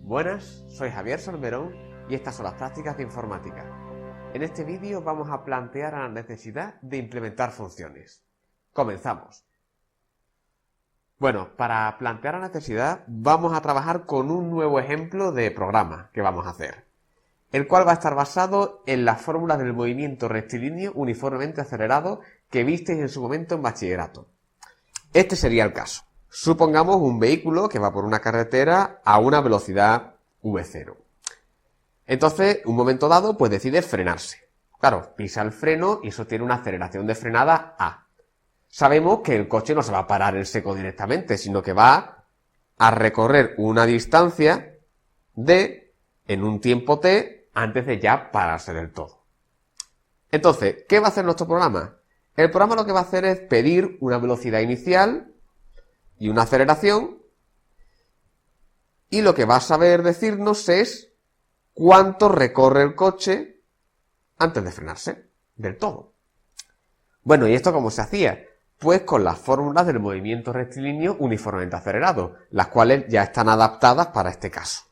Buenas, soy Javier Salmerón y estas son las prácticas de informática. En este vídeo vamos a plantear la necesidad de implementar funciones. Comenzamos. Bueno, para plantear la necesidad vamos a trabajar con un nuevo ejemplo de programa que vamos a hacer, el cual va a estar basado en las fórmulas del movimiento rectilíneo uniformemente acelerado que visteis en su momento en bachillerato. Este sería el caso. Supongamos un vehículo que va por una carretera a una velocidad v0. Entonces, un momento dado, pues decide frenarse. Claro, pisa el freno y eso tiene una aceleración de frenada A. Sabemos que el coche no se va a parar en seco directamente, sino que va a recorrer una distancia D en un tiempo T antes de ya pararse del todo. Entonces, ¿qué va a hacer nuestro programa? El programa lo que va a hacer es pedir una velocidad inicial y una aceleración, y lo que va a saber decirnos es cuánto recorre el coche antes de frenarse del todo. Bueno, ¿y esto cómo se hacía? Pues con las fórmulas del movimiento rectilíneo uniformemente acelerado, las cuales ya están adaptadas para este caso.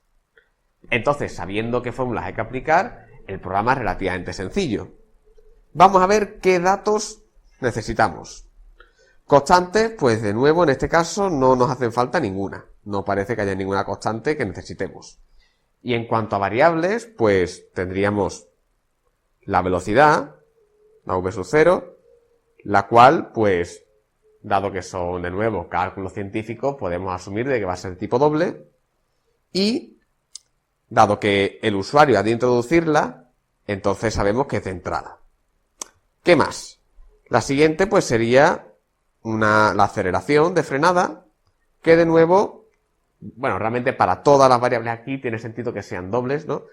Entonces, sabiendo qué fórmulas hay que aplicar, el programa es relativamente sencillo. Vamos a ver qué datos necesitamos. Constantes, pues de nuevo en este caso no nos hacen falta ninguna. No parece que haya ninguna constante que necesitemos. Y en cuanto a variables, pues tendríamos la velocidad, la v sub 0, la cual, pues, dado que son de nuevo cálculos científicos, podemos asumir de que va a ser tipo doble. Y, dado que el usuario ha de introducirla, entonces sabemos que es de entrada. ¿Qué más? La siguiente, pues sería la aceleración de frenada, que de nuevo, bueno, realmente para todas las variables aquí tiene sentido que sean dobles, ¿no?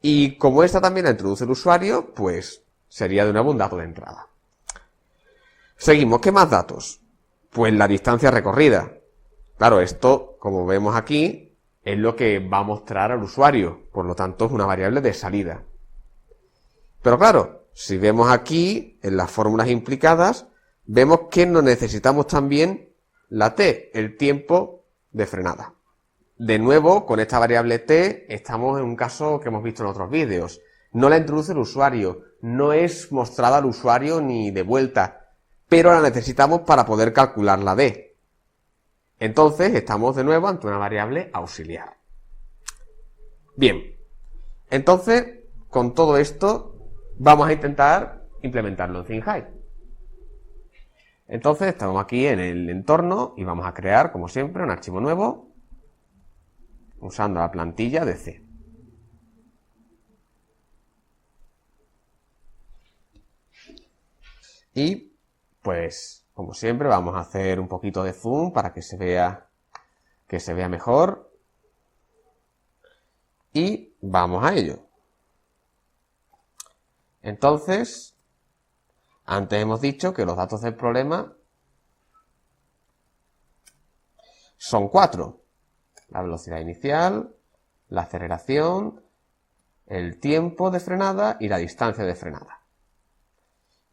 Y como esta también la introduce el usuario, pues sería de nuevo un dato de entrada. Seguimos, ¿qué más datos? Pues la distancia recorrida. Claro, esto, como vemos aquí, es lo que va a mostrar al usuario, por lo tanto es una variable de salida. Pero claro, si vemos aquí, en las fórmulas implicadas, vemos que nos necesitamos también la t, el tiempo de frenada. De nuevo, con esta variable t, estamos en un caso que hemos visto en otros vídeos. No la introduce el usuario, no es mostrada al usuario ni de vuelta, pero la necesitamos para poder calcular la d. Entonces, estamos de nuevo ante una variable auxiliar. Bien, entonces, con todo esto, vamos a intentar implementarlo en ThinHive. Entonces, estamos aquí en el entorno y vamos a crear, como siempre, un archivo nuevo usando la plantilla de C. Y, pues, como siempre, vamos a hacer un poquito de zoom para que se vea mejor. Y vamos a ello. Entonces, antes hemos dicho que los datos del problema son 4. La velocidad inicial, la aceleración, el tiempo de frenada y la distancia de frenada.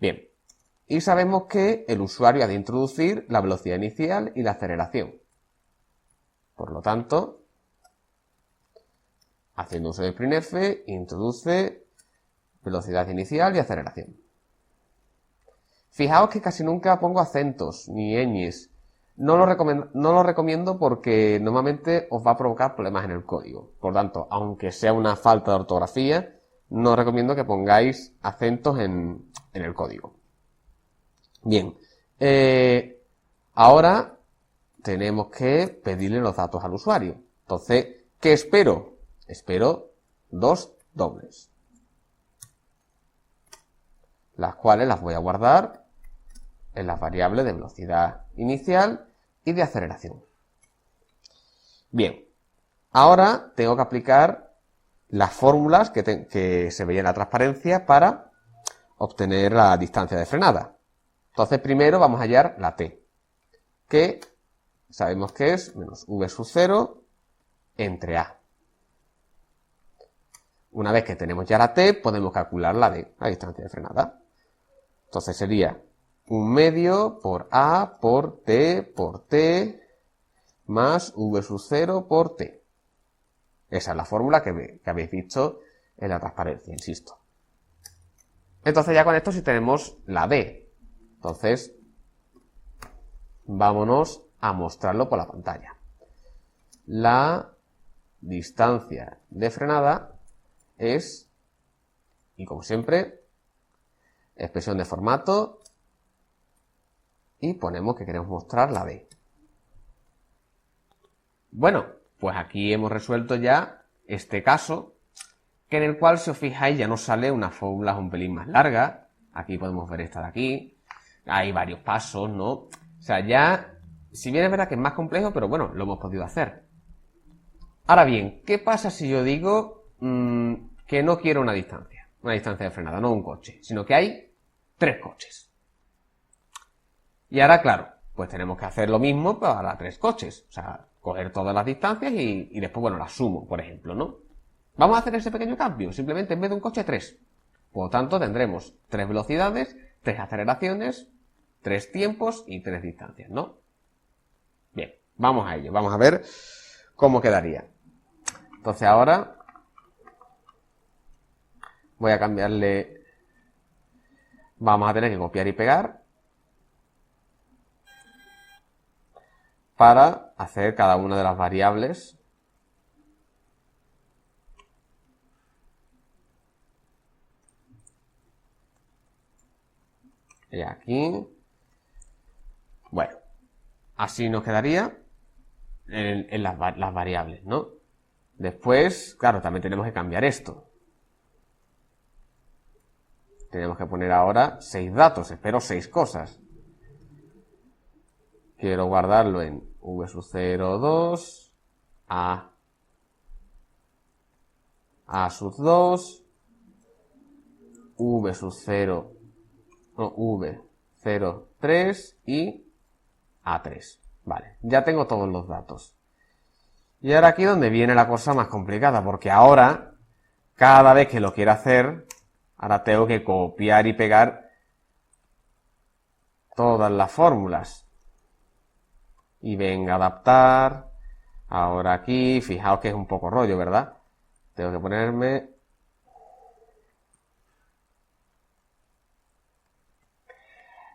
Bien, y sabemos que el usuario ha de introducir la velocidad inicial y la aceleración. Por lo tanto, haciendo uso de printf, introduce velocidad inicial y aceleración. Fijaos que casi nunca pongo acentos ni ñes. No lo recomiendo porque normalmente os va a provocar problemas en el código. Por tanto, aunque sea una falta de ortografía, no os recomiendo que pongáis acentos en el código. Bien, ahora tenemos que pedirle los datos al usuario. Entonces, ¿qué espero? Espero dos dobles, las cuales las voy a guardar en las variables de velocidad inicial y de aceleración. Bien, ahora tengo que aplicar las fórmulas que se veían en la transparencia para obtener la distancia de frenada. Entonces primero vamos a hallar la t, que sabemos que es menos v sub 0 entre a. Una vez que tenemos ya la t, podemos calcular la d, la distancia de frenada. Entonces sería 1/2 por a por t más v sub 0 por t. Esa es la fórmula que habéis visto en la transparencia, insisto. Entonces ya con esto sí tenemos la D. Entonces, vámonos a mostrarlo por la pantalla. La distancia de frenada es, y como siempre, expresión de formato, y ponemos que queremos mostrar la D. Bueno, pues aquí hemos resuelto ya este caso, que en el cual, si os fijáis, ya nos sale una fórmula un pelín más larga. Aquí podemos ver esta de aquí. Hay varios pasos, ¿no? O sea, ya, si bien es verdad que es más complejo, pero bueno, lo hemos podido hacer. Ahora bien, ¿qué pasa si yo digo que no quiero una distancia de frenada, no un coche, sino que hay 3 coches? Y ahora, claro, pues tenemos que hacer lo mismo para 3 coches. O sea, coger todas las distancias y después, bueno, las sumo, por ejemplo, ¿no? Vamos a hacer ese pequeño cambio, simplemente en vez de un coche, 3. Por lo tanto, tendremos 3 velocidades, 3 aceleraciones, 3 tiempos y 3 distancias, ¿no? Bien, vamos a ello, vamos a ver cómo quedaría. Entonces ahora voy a cambiarle, vamos a tener que copiar y pegar para hacer cada una de las variables. Y aquí, bueno, así nos quedaría en las variables, ¿no? Después, claro, también tenemos que cambiar esto. Tenemos que poner ahora 6 datos, espero 6 cosas. Quiero guardarlo en v sub 0, 2, a sub 2, v sub 0, no, v 0, 3 y a3. Vale, ya tengo todos los datos. Y ahora aquí donde viene la cosa más complicada, porque ahora, cada vez que lo quiero hacer, ahora tengo que copiar y pegar todas las fórmulas. Y venga a adaptar. Ahora aquí, fijaos que es un poco rollo, ¿verdad? Tengo que ponerme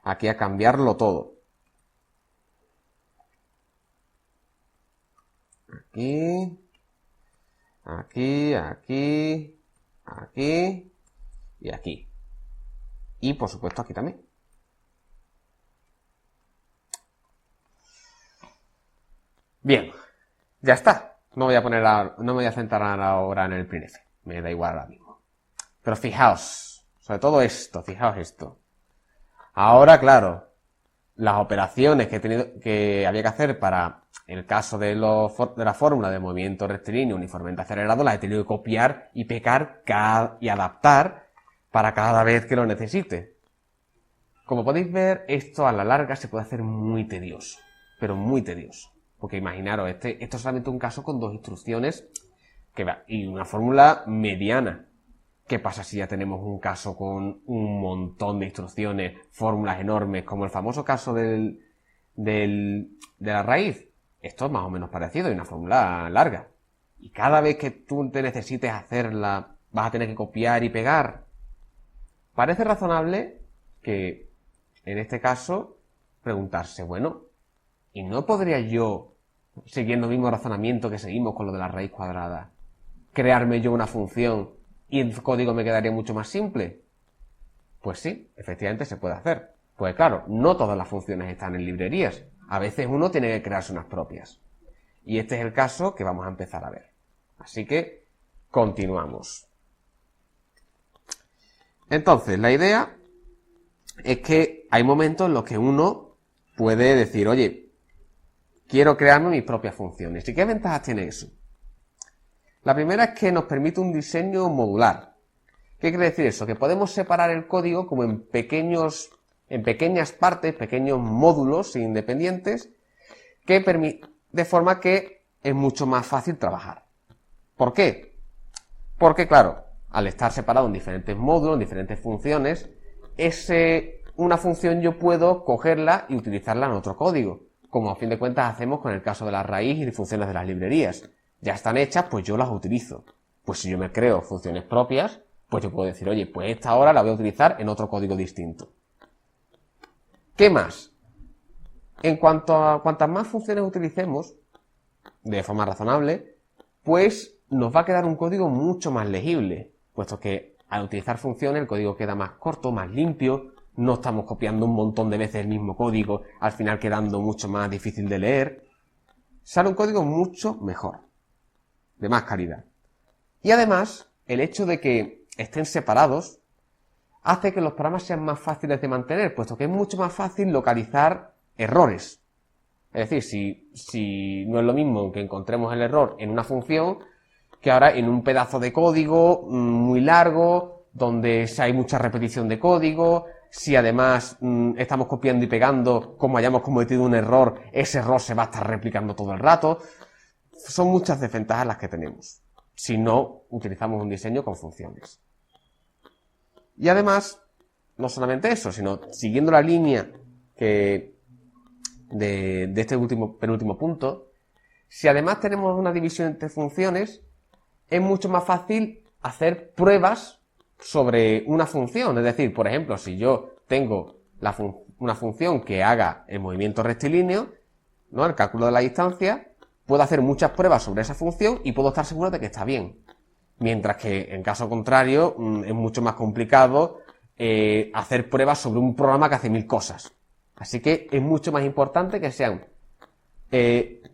aquí a cambiarlo todo. Aquí, aquí, aquí, aquí y aquí. Y por supuesto aquí también. Bien, ya está. No me voy a centrar ahora en el printf. Me da igual ahora mismo. Pero fijaos, sobre todo esto, fijaos esto. Ahora, claro, las operaciones que había que hacer para el caso de la fórmula de movimiento rectilíneo uniformemente acelerado, las he tenido que copiar y pegar y adaptar para cada vez que lo necesite. Como podéis ver, esto a la larga se puede hacer muy tedioso, pero muy tedioso. Porque imaginaros, esto es solamente un caso con 2 instrucciones y una fórmula mediana. ¿Qué pasa si ya tenemos un caso con un montón de instrucciones, fórmulas enormes, como el famoso caso de la raíz? Esto es más o menos parecido, hay una fórmula larga. Y cada vez que tú te necesites hacerla, vas a tener que copiar y pegar. Parece razonable que, en este caso, preguntarse, bueno, ¿y no podría yo, siguiendo el mismo razonamiento que seguimos con lo de la raíz cuadrada, crearme yo una función y el código me quedaría mucho más simple? Pues sí, efectivamente se puede hacer. Pues claro, no todas las funciones están en librerías. A veces uno tiene que crearse unas propias. Y este es el caso que vamos a empezar a ver. Así que, continuamos. Entonces, la idea es que hay momentos en los que uno puede decir, oye, quiero crearme mis propias funciones. ¿Y qué ventajas tiene eso? La primera es que nos permite un diseño modular. ¿Qué quiere decir eso? Que podemos separar el código como en pequeñas partes, pequeños módulos independientes, de forma que es mucho más fácil trabajar. ¿Por qué? Porque, claro, al estar separado en diferentes módulos, en diferentes funciones, una función yo puedo cogerla y utilizarla en otro código, como a fin de cuentas hacemos con el caso de la raíz y funciones de las librerías. ya están hechas, pues yo las utilizo. Pues si yo me creo funciones propias, pues yo puedo decir, oye, pues esta ahora la voy a utilizar en otro código distinto. ¿Qué más? En cuanto a cuantas más funciones utilicemos, de forma razonable, pues nos va a quedar un código mucho más legible, puesto que al utilizar funciones el código queda más corto, más limpio, no estamos copiando un montón de veces el mismo código, al final quedando mucho más difícil de leer. Sale un código mucho mejor, de más calidad. Y además, el hecho de que estén separados hace que los programas sean más fáciles de mantener, puesto que es mucho más fácil localizar errores. Es decir, si no es lo mismo que encontremos el error en una función que ahora en un pedazo de código muy largo, donde hay mucha repetición de código, si además estamos copiando y pegando, como hayamos cometido un error, ese error se va a estar replicando todo el rato. Son muchas desventajas las que tenemos, si no utilizamos un diseño con funciones. Y además, no solamente eso, sino siguiendo la línea de este penúltimo punto, si además tenemos una división entre funciones, es mucho más fácil hacer pruebas sobre una función. Es decir, por ejemplo, si yo tengo una función que haga el movimiento rectilíneo, ¿no?, el cálculo de la distancia, puedo hacer muchas pruebas sobre esa función y puedo estar seguro de que está bien. Mientras que, en caso contrario, es mucho más complicado hacer pruebas sobre un programa que hace 1000 cosas. Así que es mucho más importante que sean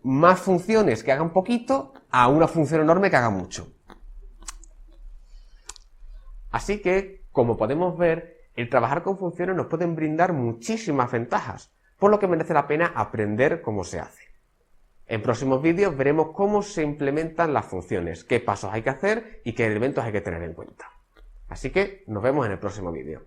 más funciones que hagan poquito a una función enorme que haga mucho. Así que, como podemos ver, el trabajar con funciones nos pueden brindar muchísimas ventajas, por lo que merece la pena aprender cómo se hace. En próximos vídeos veremos cómo se implementan las funciones, qué pasos hay que hacer y qué elementos hay que tener en cuenta. Así que nos vemos en el próximo vídeo.